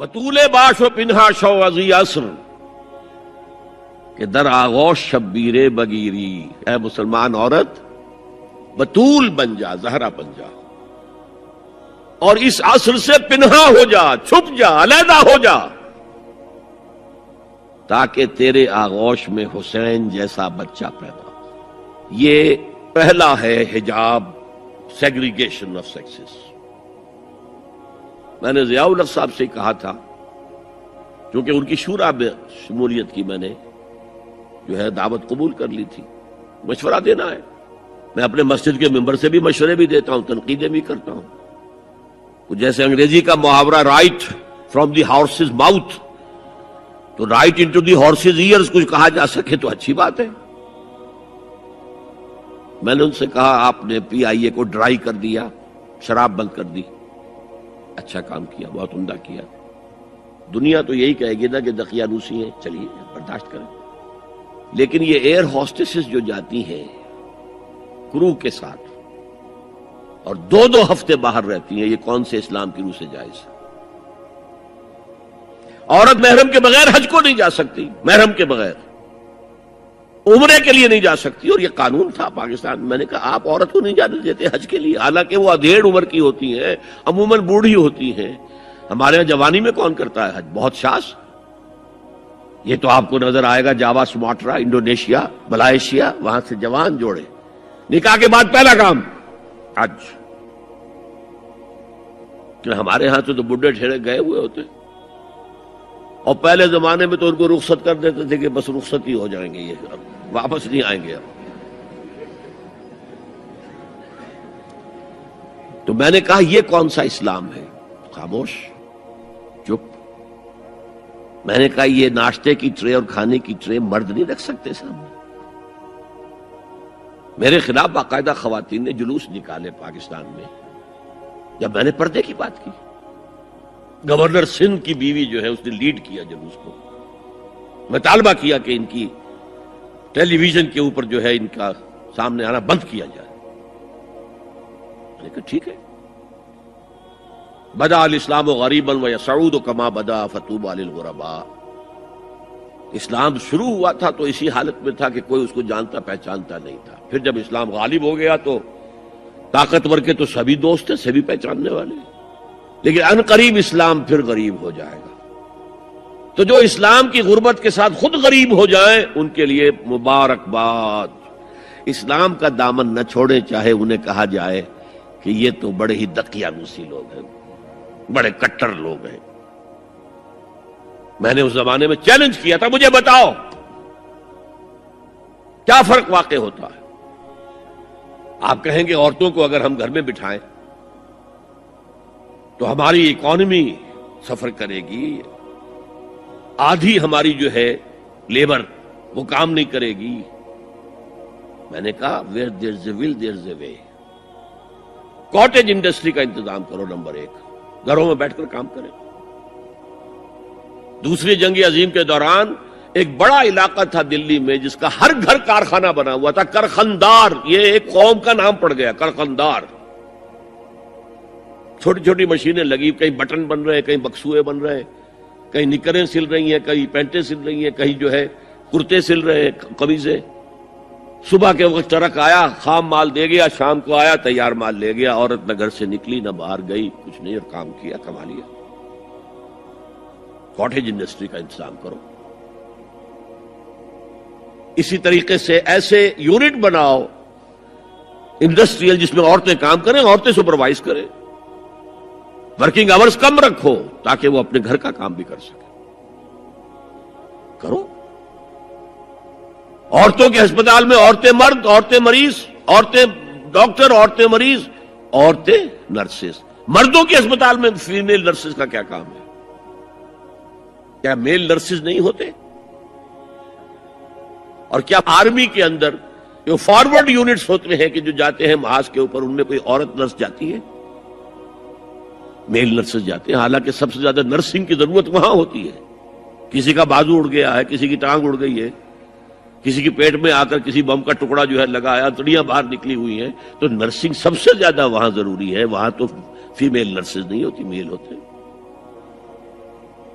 بطول باش و پنہا شو ازی عصر کہ در آغوش شبیر بگیری، اے مسلمان عورت بطول بن جا، زہرا بن جا، اور اس عصر سے پنہا ہو جا، چھپ جا، علیحدہ ہو جا، تاکہ تیرے آغوش میں حسین جیسا بچہ پیدا ہو۔ یہ پہلا ہے حجاب، سیگریگیشن آف سیکسز۔ میں نے ضیاء الحق صاحب سے کہا تھا، کیونکہ ان کی شورا میں شمولیت کی میں نے جو ہے دعوت قبول کر لی تھی، مشورہ دینا ہے۔ میں اپنے مسجد کے ممبر سے بھی مشورے بھی دیتا ہوں، تنقیدیں بھی کرتا ہوں۔ جیسے انگریزی کا محاورہ right from the horse's mouth, تو right into the horse's ears کچھ کہا جا سکے تو اچھی بات ہے۔ میں نے ان سے کہا آپ نے پی آئی اے کو ڈرائی کر دیا، شراب بند کر دی، اچھا کام کیا، بہت عمدہ کیا۔ دنیا تو یہی کہے گی نا کہ دقیانوسی ہیں، چلیے برداشت کریں، لیکن یہ ایئر ہوسٹسز جو جاتی ہیں کرو کے ساتھ اور دو دو ہفتے باہر رہتی ہیں، یہ کون سے اسلام کی روح سے جائز ہے؟ عورت محرم کے بغیر حج کو نہیں جا سکتی، محرم کے بغیر عمرے کے لیے نہیں جا سکتی، اور یہ قانون تھا پاکستان۔ میں نے کہا آپ عورت کو نہیں جانے دیتے حج کے لیے، حالانکہ وہ ادھیڑ عمر کی ہوتی ہیں، عموماً بوڑھی ہوتی ہیں۔ ہمارے یہاں جوانی میں کون کرتا ہے حج؟ بہت شاذ۔ یہ تو آپ کو نظر آئے گا جاوا، سماٹرا، انڈونیشیا، ملائیشیا، وہاں سے جوان جوڑے نکاح کے بعد پہلا کام حج۔ کہ ہمارے ہاں تو بڈھے ٹھیرے گئے ہوئے ہوتے، اور پہلے زمانے میں تو ان کو رخصت کر دیتے تھے کہ بس رخصت ہی ہو جائیں گے، یہ اب واپس نہیں آئیں گے۔ اب تو میں نے کہا یہ کون سا اسلام ہے؟ خاموش، چپ۔ میں نے کہا یہ ناشتے کی ٹرے اور کھانے کی ٹرے مرد نہیں رکھ سکتے سامنے۔ میرے خلاف باقاعدہ خواتین نے جلوس نکالے پاکستان میں جب میں نے پردے کی بات کی۔ گورنر سندھ کی بیوی جو ہے اس نے لیڈ کیا جلوس کو۔ میں طالبہ کیا کہ ان کی ٹیلی ویژن کے اوپر جو ہے ان کا سامنے آنا بند کیا جائے۔ میں نے کہا ٹھیک ہے۔ بدا الاسلام غریبا ویسعود کما بدا فطوبی للغرباء۔ اسلام شروع ہوا تھا تو اسی حالت میں تھا کہ کوئی اس کو جانتا پہچانتا نہیں تھا، پھر جب اسلام غالب ہو گیا تو طاقتور کے تو سبھی دوست ہیں، سبھی پہچاننے والے، لیکن ان قریب اسلام پھر غریب ہو جائے گا۔ تو جو اسلام کی غربت کے ساتھ خود غریب ہو جائیں ان کے لیے مبارکباد۔ اسلام کا دامن نہ چھوڑیں، چاہے انہیں کہا جائے کہ یہ تو بڑے ہی دقیانوسی لوگ ہیں، بڑے کٹر لوگ ہیں۔ میں نے اس زمانے میں چیلنج کیا تھا، مجھے بتاؤ کیا فرق واقع ہوتا ہے؟ آپ کہیں گے عورتوں کو اگر ہم گھر میں بٹھائیں تو ہماری اکانومی سفر کرے گی، آدھی ہماری جو ہے لیبر وہ کام نہیں کرے گی۔ میں نے کہا where there is a will there is a way. Cottage industry کا انتظام کرو، نمبر 1، گھروں میں بیٹھ کر کام کریں۔ دوسری جنگ عظیم کے دوران ایک بڑا علاقہ تھا دلی میں جس کا ہر گھر کارخانہ بنا ہوا تھا، کرخندار، یہ ایک قوم کا نام پڑ گیا، کرخندار۔ چھوٹی چھوٹی مشینیں لگی، کہیں بٹن بن رہے ہیں، کہیں بکسوئے بن رہے ہیں، کہیں نکریں سل رہی ہیں، کہیں پینٹیں سل رہی ہیں، کہیں جو ہے کرتے سل رہے ہیں، قمیضیں۔ صبح کے وقت ٹرک آیا، خام مال دے گیا، شام کو آیا، تیار مال لے گیا۔ عورت نہ گھر سے نکلی نہ باہر گئی، کچھ نہیں، اور کام کیا، کما لیا۔ کاٹیج انڈسٹری کا انتظام کرو۔ اسی طریقے سے ایسے یونٹ بناؤ انڈسٹریل جس میں عورتیں کام کریں، عورتیں سپروائز کریں، ورکنگ آورز کم رکھو تاکہ وہ اپنے گھر کا کام بھی کر سکیں۔ کرو۔ عورتوں کے ہسپتال میں عورتیں مرد، عورتیں مریض، عورتیں ڈاکٹر، عورتیں مریض، عورتیں نرسز۔ مردوں کے ہسپتال میں فیمیل نرسز کا کیا کام ہے؟ کیا میل نرسز نہیں ہوتے؟ اور کیا آرمی کے اندر جو فارورڈ یونٹس ہوتے ہیں کہ جو جاتے ہیں محاذ کے اوپر، ان میں کوئی عورت نرس جاتی ہے؟ میل نرسز جاتے ہیں، حالانکہ سب سے زیادہ نرسنگ کی ضرورت وہاں ہوتی ہے۔ کسی کا بازو اڑ گیا ہے، کسی کی ٹانگ اڑ گئی ہے، کسی کے پیٹ میں آ کر کسی بم کا ٹکڑا جو ہے لگایا، تڑیاں باہر نکلی ہوئی ہیں، تو نرسنگ سب سے زیادہ وہاں ضروری ہے۔ وہاں تو فیمیل نرسز نہیں ہوتی، میل ہوتے ہیں۔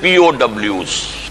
POWs